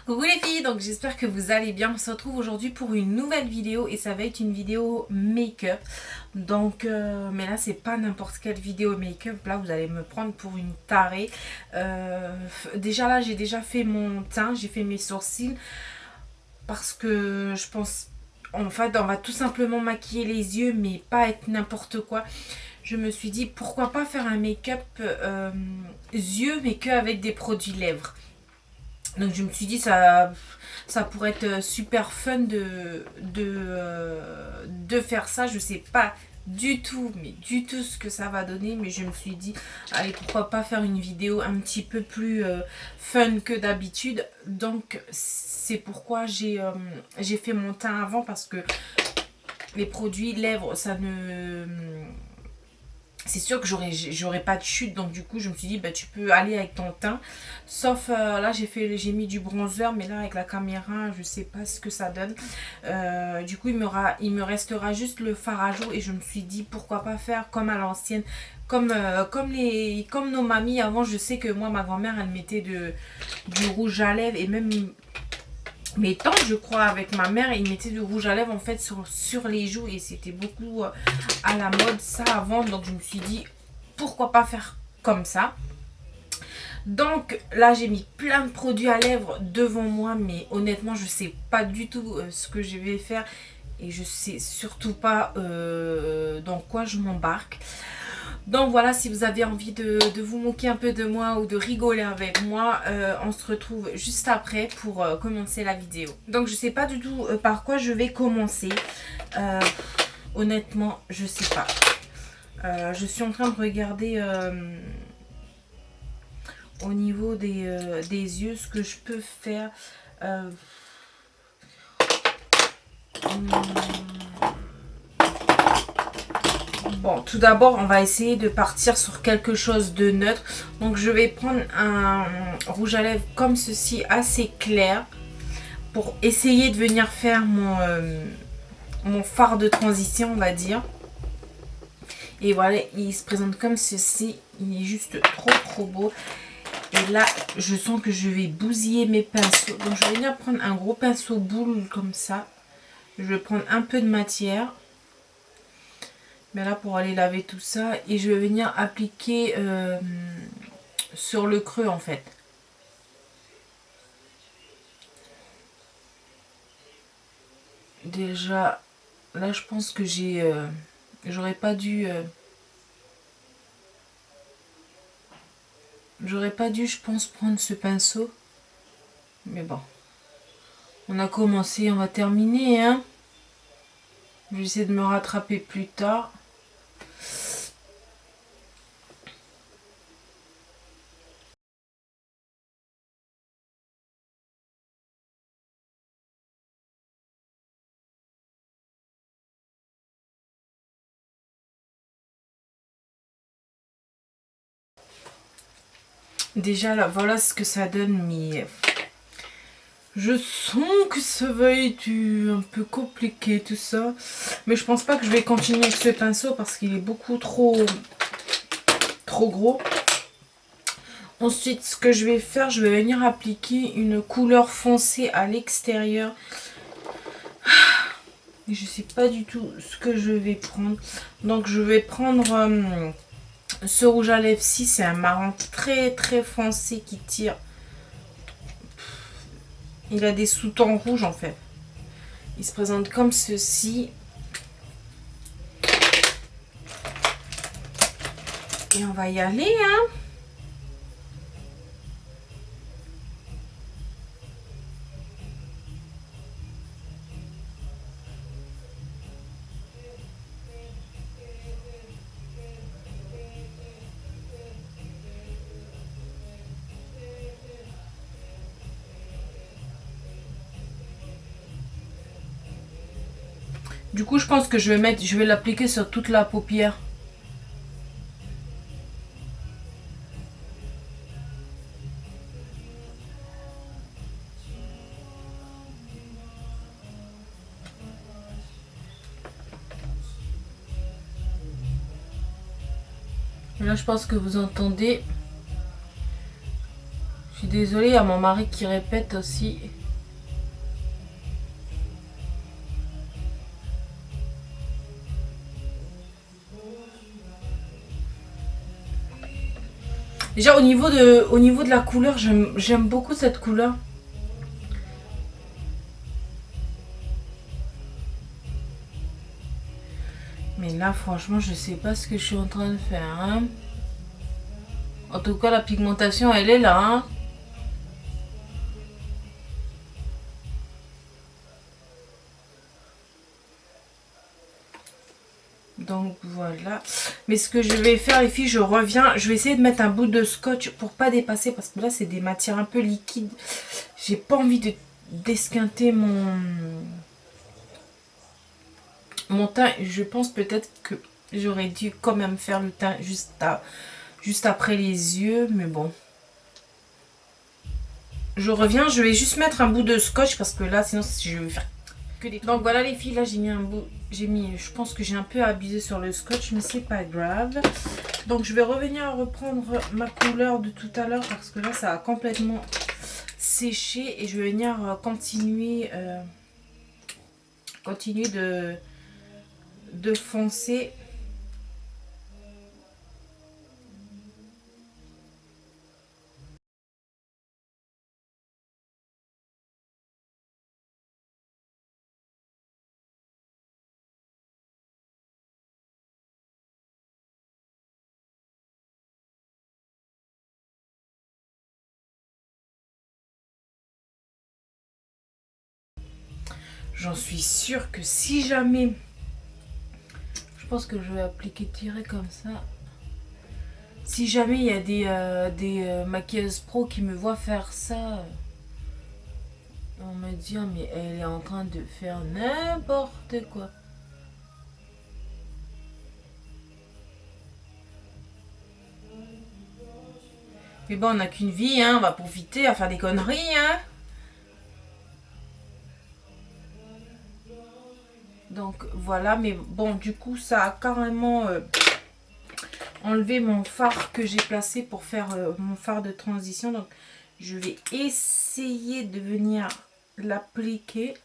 Coucou les filles, donc j'espère que vous allez bien. On se retrouve aujourd'hui pour une nouvelle vidéo et ça va être une vidéo make-up. Donc, mais là c'est pas n'importe quelle vidéo make-up. Là vous allez me prendre pour une tarée. Déjà là j'ai déjà fait mon teint, j'ai fait mes sourcils parce que je pense en fait on va tout simplement maquiller les yeux mais pas être n'importe quoi. Je me suis dit pourquoi pas faire un make-up yeux mais que avec des produits lèvres. Donc je me suis dit ça pourrait être super fun de faire ça. Je sais pas du tout, mais du tout ce que ça va donner. Mais je me suis dit, allez, pourquoi pas faire une vidéo un petit peu plus fun que d'habitude. Donc c'est pourquoi j'ai fait mon teint avant parce que les produits lèvres, ça ne... C'est sûr que j'aurais pas de chute, donc du coup je me suis dit bah tu peux aller avec ton teint, sauf là j'ai mis du bronzer, mais là avec la caméra je sais pas ce que ça donne. Du coup il me restera juste le fard à joues et je me suis dit pourquoi pas faire comme à l'ancienne, comme nos mamies avant. Je sais que moi ma grand-mère elle mettait du rouge à lèvres et même mes tantes, je crois, avec ma mère, ils mettaient du rouge à lèvres en fait sur les joues et c'était beaucoup à la mode ça avant. Donc je me suis dit pourquoi pas faire comme ça. Donc là j'ai mis plein de produits à lèvres devant moi, mais honnêtement je sais pas du tout ce que je vais faire et je sais surtout pas dans quoi je m'embarque. Donc voilà, si vous avez envie de vous moquer un peu de moi ou de rigoler avec moi, on se retrouve juste après pour commencer la vidéo. Donc je sais pas du tout par quoi je vais commencer. Euh, Honnêtement, je sais pas. Je suis en train de regarder au niveau des yeux ce que je peux faire. Hum, Bon, tout d'abord, on va essayer de partir sur quelque chose de neutre. Donc, je vais prendre un rouge à lèvres comme ceci, assez clair, pour essayer de venir faire mon fard de transition, on va dire. Et voilà, il se présente comme ceci. Il est juste trop beau. Et là, je sens que je vais bousiller mes pinceaux. Donc, je vais venir prendre un gros pinceau boule comme ça. Je vais prendre un peu de matière. Mais là pour aller laver tout ça et je vais venir appliquer sur le creux en fait. Déjà là je pense que j'aurais pas dû je pense prendre ce pinceau, mais bon, on a commencé, on va terminer hein. Je vais essayer de me rattraper plus tard. Déjà là voilà ce que ça donne, mais je sens que ça va être un peu compliqué tout ça. Mais je pense pas que je vais continuer avec ce pinceau parce qu'il est beaucoup trop gros. Ensuite, ce que je vais faire, je vais venir appliquer une couleur foncée à l'extérieur. Je sais pas du tout ce que je vais prendre. Donc, je vais prendre ce rouge à lèvres-ci. C'est un marron très foncé qui tire. Il a des sous-tons rouges en fait. Il se présente comme ceci. Et on va y aller, hein. Du coup, je pense que je vais l'appliquer sur toute la paupière. Là, je pense que vous entendez. désolée, il y a mon mari qui répète aussi. Déjà au niveau de la couleur, j'aime beaucoup cette couleur. Mais là franchement je sais pas ce que je suis en train de faire. Hein. En tout cas la pigmentation elle est là. Hein. Donc voilà. Mais ce que je vais faire les filles, je reviens. Je vais essayer de mettre un bout de scotch pour pas dépasser. Parce que là c'est des matières un peu liquides. J'ai pas envie de d'esquinter mon teint. Je pense peut-être que j'aurais dû quand même faire le teint juste après les yeux. Mais bon. Je reviens. Je vais juste mettre un bout de scotch. Parce que là sinon je vais faire que des... Donc voilà les filles. Là j'ai mis un bout. Je pense que j'ai un peu abusé sur le scotch. Mais c'est pas grave. Donc je vais revenir reprendre ma couleur de tout à l'heure. Parce que là ça a complètement séché. Et je vais venir continuer de foncer. J'en suis sûre que si jamais... Je pense que je vais appliquer direct comme ça. Si jamais il y a des maquilleuses pro qui me voient faire ça, on me dit oh, mais elle est en train de faire n'importe quoi. Mais bon, on n'a qu'une vie, hein, on va profiter à faire des conneries, hein. Donc voilà, mais bon, du coup, ça a carrément enlevé mon fard que j'ai placé pour faire mon fard de transition. Donc je vais essayer de venir l'appliquer.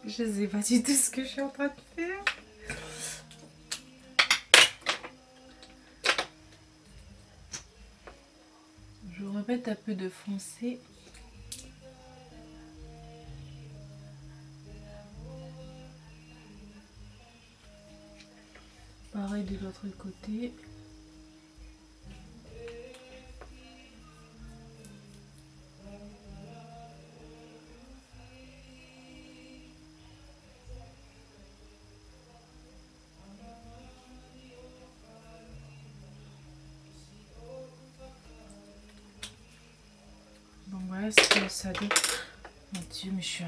Je sais pas du tout ce que je suis en train de faire. Je vais remettre un peu de foncé. Pareil de l'autre côté. Donc voilà ce que ça donne. Mon Dieu, mais je suis...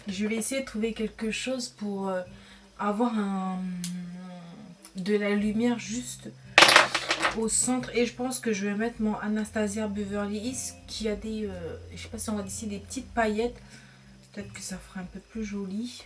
Je vais essayer de trouver quelque chose pour avoir de la lumière juste au centre. Et je pense que je vais mettre mon Anastasia Beverly Hills qui a des... je sais pas si on va ici des petites paillettes. Peut-être que ça fera un peu plus joli.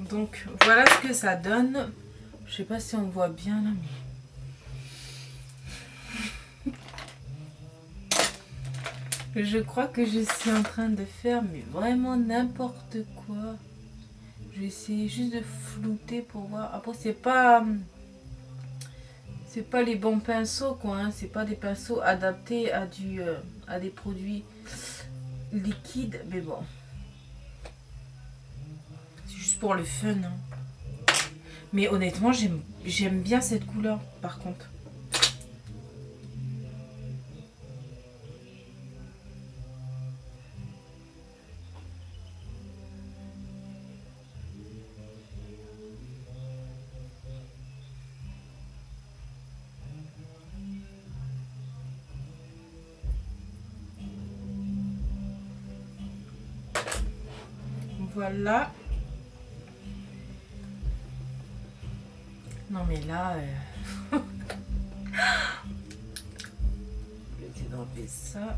Donc voilà ce que ça donne. Je sais pas si on voit bien là, mais... Je crois que je suis en train de faire mais vraiment n'importe quoi. Je vais essayer juste de flouter pour voir. Après c'est pas les bons pinceaux quoi. Hein. C'est pas des pinceaux adaptés à à des produits liquides. Mais bon, c'est juste pour le fun. Hein. Mais honnêtement, j'aime bien cette couleur par contre. Voilà. Non mais là, je vais essayer d'enlever ça.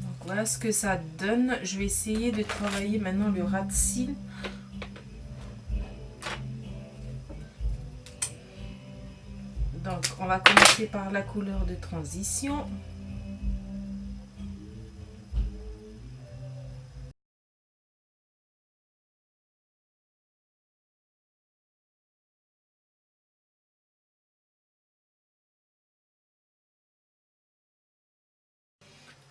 Donc voilà ce que ça donne. Je vais essayer de travailler maintenant le ras de cils. Donc on va commencer par la couleur de transition.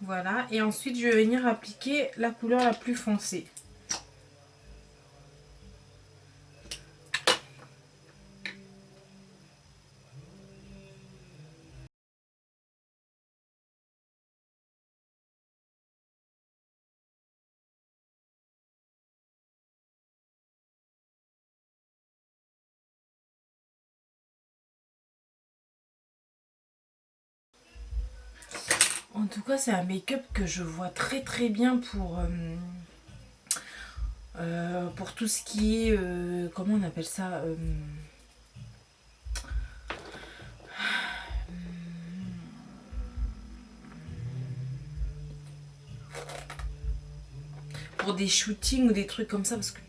Voilà, et ensuite je vais venir appliquer la couleur la plus foncée. En tout cas, c'est un make-up que je vois très très bien pour tout ce qui est... comment on appelle ça pour des shootings ou des trucs comme ça, parce que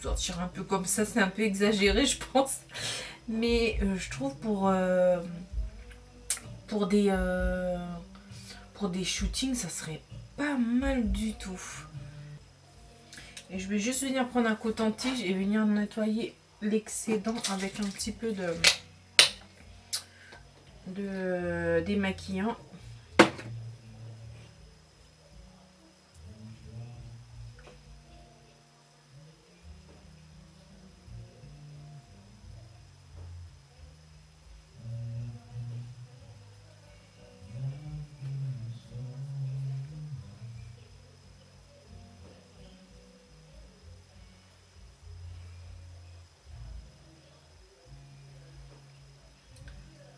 sortir un peu comme ça, c'est un peu exagéré, je pense. Mais je trouve pour des, euh, pour des shootings, ça serait pas mal du tout. Et je vais juste venir prendre un coton-tige et venir nettoyer l'excédent avec un petit peu de démaquillant.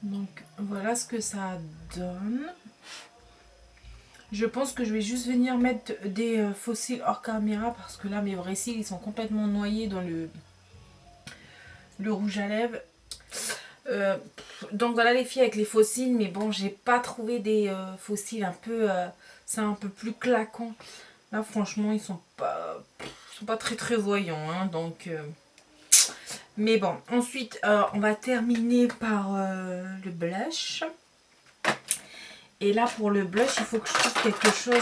Donc voilà ce que ça donne. Je pense que je vais juste venir mettre des faux cils hors caméra parce que là mes vrais cils ils sont complètement noyés dans le rouge à lèvres. Donc voilà les filles avec les faux cils, mais bon j'ai pas trouvé des faux cils un peu, c'est un peu plus claquant. Là franchement ils sont pas très très voyants hein, donc mais bon ensuite on va terminer par le blush. Et là pour le blush il faut que je trouve quelque chose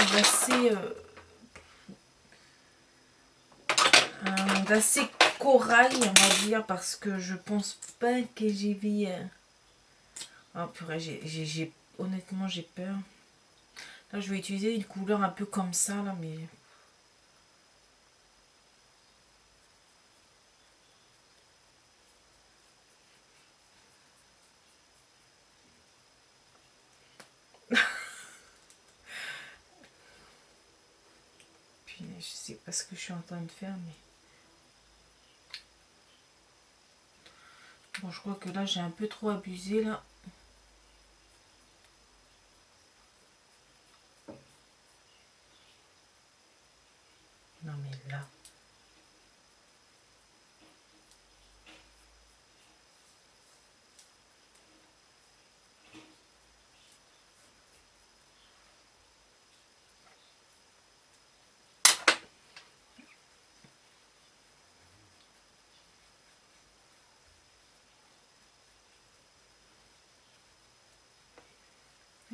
d'assez corail on va dire parce que je pense pas que j'ai vu oh purée honnêtement j'ai peur. Là je vais utiliser une couleur un peu comme ça là mais puis je sais pas ce que je suis en train de faire mais bon je crois que là j'ai un peu trop abusé là. Non mais là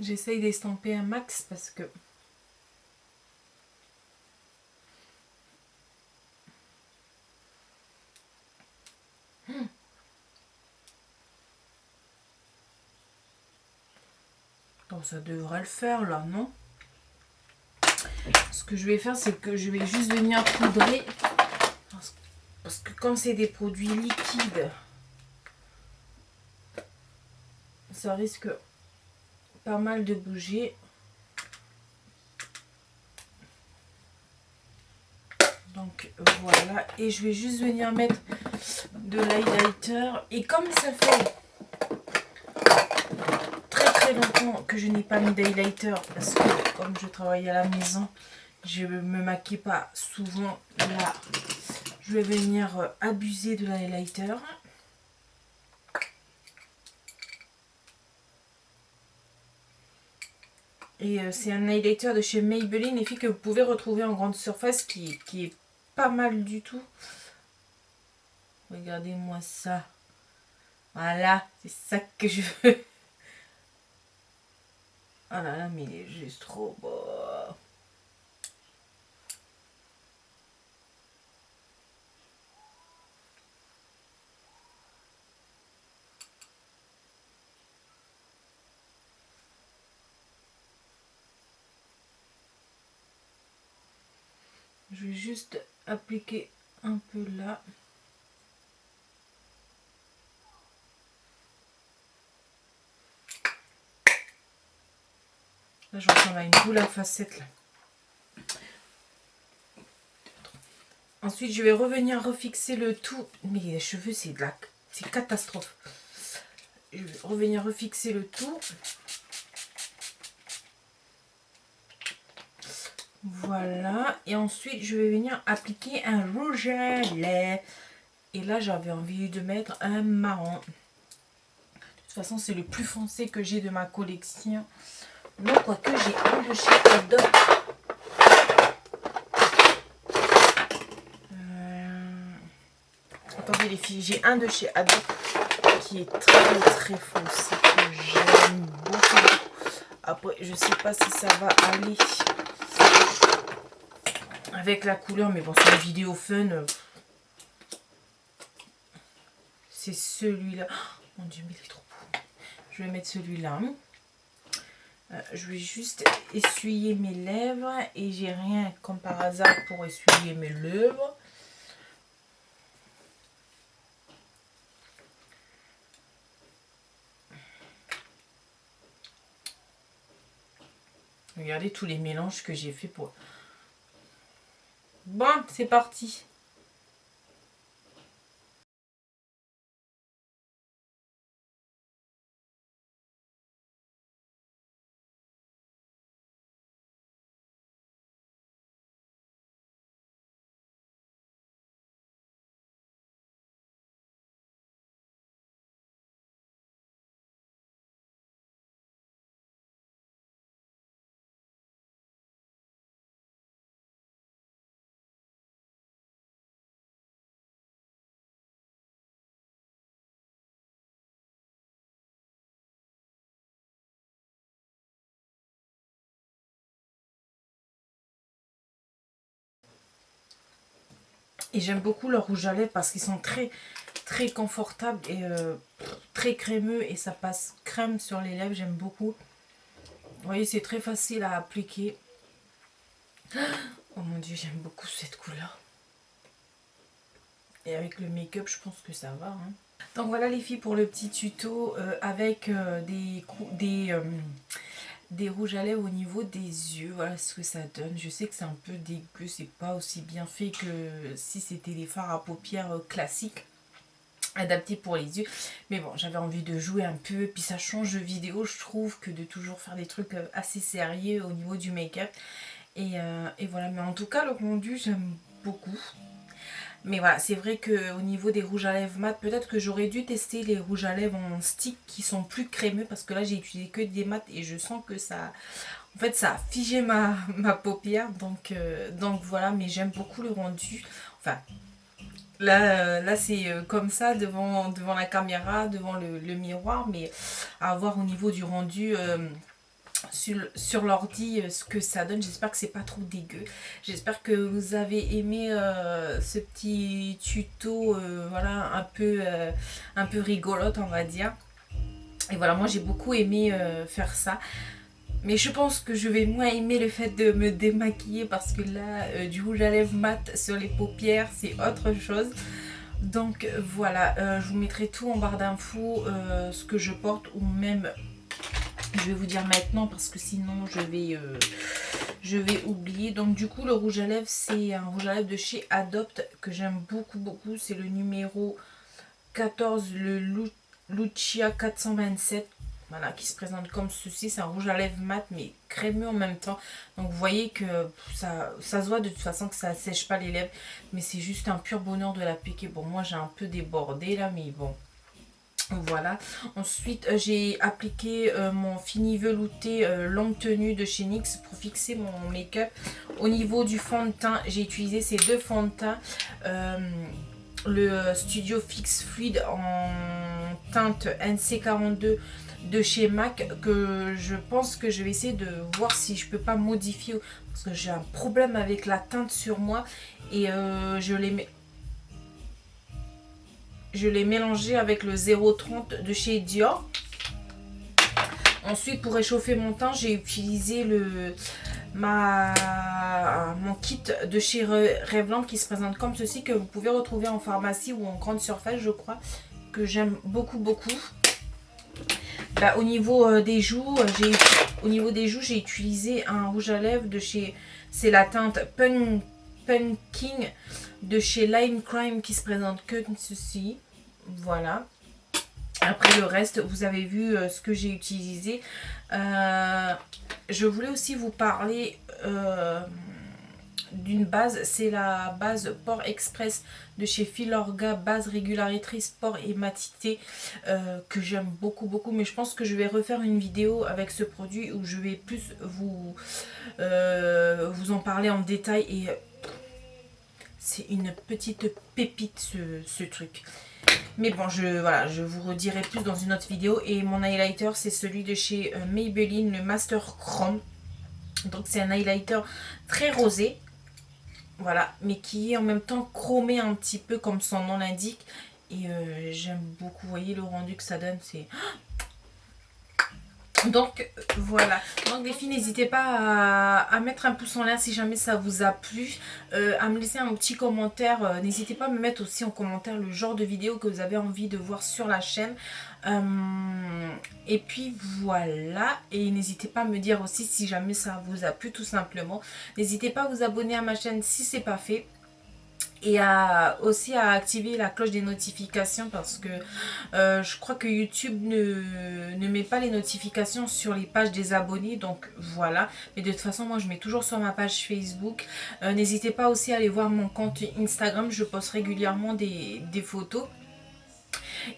J'essaye d'estomper un max parce que bon, ça devrait le faire là, non? Ce que je vais faire, c'est que je vais juste venir poudrer. Parce que comme c'est des produits liquides, ça risque pas mal de bouger. Donc voilà. Et je vais juste venir mettre de l'highlighter. Et comme ça fait très longtemps que je n'ai pas mis d'highlighter, parce que comme je travaille à la maison, je me maquille pas souvent. Là, je vais venir abuser de l'highlighter. Et c'est un highlighter de chez Maybelline, les filles, que vous pouvez retrouver en grande surface, qui est pas mal du tout. Regardez-moi ça. Voilà, c'est ça que je veux. Oh là là, mais il est juste trop beau. Je vais juste appliquer un peu là. Là, je ressemble à une boule à facettes là. Ensuite, je vais revenir refixer le tout. Mais les cheveux, c'est catastrophe. Je vais revenir refixer le tout. Voilà. Et ensuite, je vais venir appliquer un rouge à lèvres. Et là, j'avais envie de mettre un marron. De toute façon, c'est le plus foncé que j'ai de ma collection. Non, quoique j'ai un de chez Adobe. Attendez les filles, j'ai un de chez Adobe qui est très foncé, que j'aime beaucoup. Après, je sais pas si ça va aller avec la couleur, mais bon, c'est une vidéo fun. C'est celui-là. Oh, mon Dieu, mais il est trop beau. Je vais mettre celui-là. Je vais juste essuyer mes lèvres et j'ai rien comme par hasard pour essuyer mes lèvres. Regardez tous les mélanges que j'ai fait pour... Bon, c'est parti. Et j'aime beaucoup leur rouge à lèvres parce qu'ils sont très confortables et très crémeux. Et ça passe crème sur les lèvres, j'aime beaucoup. Vous voyez, c'est très facile à appliquer. Oh mon Dieu, j'aime beaucoup cette couleur. Et avec le make-up, je pense que ça va. Hein. Donc voilà les filles pour le petit tuto avec des rouges à lèvres au niveau des yeux. Voilà ce que ça donne. Je sais que c'est un peu dégueu, c'est pas aussi bien fait que si c'était des fards à paupières classiques adaptés pour les yeux. Mais bon, j'avais envie de jouer un peu. Puis ça change de vidéo, je trouve, que de toujours faire des trucs assez sérieux au niveau du make-up. Et voilà, mais en tout cas, le rendu, j'aime beaucoup. Mais voilà, c'est vrai qu'au niveau des rouges à lèvres mat, peut-être que j'aurais dû tester les rouges à lèvres en stick qui sont plus crémeux. Parce que là, j'ai utilisé que des mats et je sens que ça... En fait, ça a figé ma paupière. Donc voilà, mais j'aime beaucoup le rendu. Enfin, là c'est comme ça devant la caméra, devant le miroir. Mais à voir au niveau du rendu... sur l'ordi ce que ça donne. J'espère que c'est pas trop dégueu. J'espère que vous avez aimé ce petit tuto, voilà, un peu rigolote, on va dire. Et voilà, moi j'ai beaucoup aimé faire ça. Mais je pense que je vais moins aimer le fait de me démaquiller parce que là, du rouge à lèvres mat sur les paupières, c'est autre chose. Donc voilà, je vous mettrai tout en barre d'infos, ce que je porte, ou même, je vais vous dire maintenant parce que sinon je vais oublier. Donc du coup, le rouge à lèvres, c'est un rouge à lèvres de chez Adopt que j'aime beaucoup, beaucoup. C'est le numéro 14, le Lucia 427. Voilà, qui se présente comme ceci. C'est un rouge à lèvres mat mais crémeux en même temps. Donc vous voyez que ça se voit de toute façon que ça ne sèche pas les lèvres. Mais c'est juste un pur bonheur de l'appliquer. Bon, moi j'ai un peu débordé là, mais bon. Voilà. Ensuite, j'ai appliqué mon fini velouté longue tenue de chez NYX pour fixer mon make-up. Au niveau du fond de teint, j'ai utilisé ces deux fonds de teint. Le Studio Fix Fluid en teinte NC42 de chez MAC, que je pense que je vais essayer de voir si je peux pas modifier parce que j'ai un problème avec la teinte sur moi et je l'ai mélangé avec le 030 de chez Dior. Ensuite, pour réchauffer mon teint, j'ai utilisé mon kit de chez Revlon qui se présente comme ceci, que vous pouvez retrouver en pharmacie ou en grande surface, je crois, que j'aime beaucoup, beaucoup. Bah, au niveau des joues, j'ai utilisé un rouge à lèvres de chez, c'est la teinte Punking de chez Lime Crime qui se présente que ceci. Voilà. Après le reste, vous avez vu ce que j'ai utilisé. Je voulais aussi vous parler d'une base. C'est la base Pore Express de chez Filorga, base régulatrice pore et matité, que j'aime beaucoup, beaucoup. Mais je pense que je vais refaire une vidéo avec ce produit où je vais plus vous en parler en détail. Et c'est une petite pépite ce truc. Mais bon, je vous redirai plus dans une autre vidéo. Et mon highlighter, c'est celui de chez Maybelline, le Master Chrome. Donc c'est un highlighter très rosé. Voilà, mais qui est en même temps chromé un petit peu comme son nom l'indique. Et j'aime beaucoup, vous voyez le rendu que ça donne, c'est... Donc voilà, donc les filles, n'hésitez pas à mettre un pouce en l'air si jamais ça vous a plu, à me laisser un petit commentaire, n'hésitez pas à me mettre aussi en commentaire le genre de vidéo que vous avez envie de voir sur la chaîne, et puis voilà, et n'hésitez pas à me dire aussi si jamais ça vous a plu tout simplement, n'hésitez pas à vous abonner à ma chaîne si c'est pas fait. Et aussi à activer la cloche des notifications parce que je crois que YouTube ne met pas les notifications sur les pages des abonnés. Donc voilà. Mais de toute façon, moi je mets toujours sur ma page Facebook. N'hésitez pas aussi à aller voir mon compte Instagram. Je poste régulièrement des photos.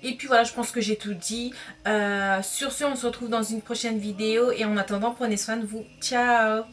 Et puis voilà, je pense que j'ai tout dit. Sur ce, on se retrouve dans une prochaine vidéo. Et en attendant, prenez soin de vous. Ciao!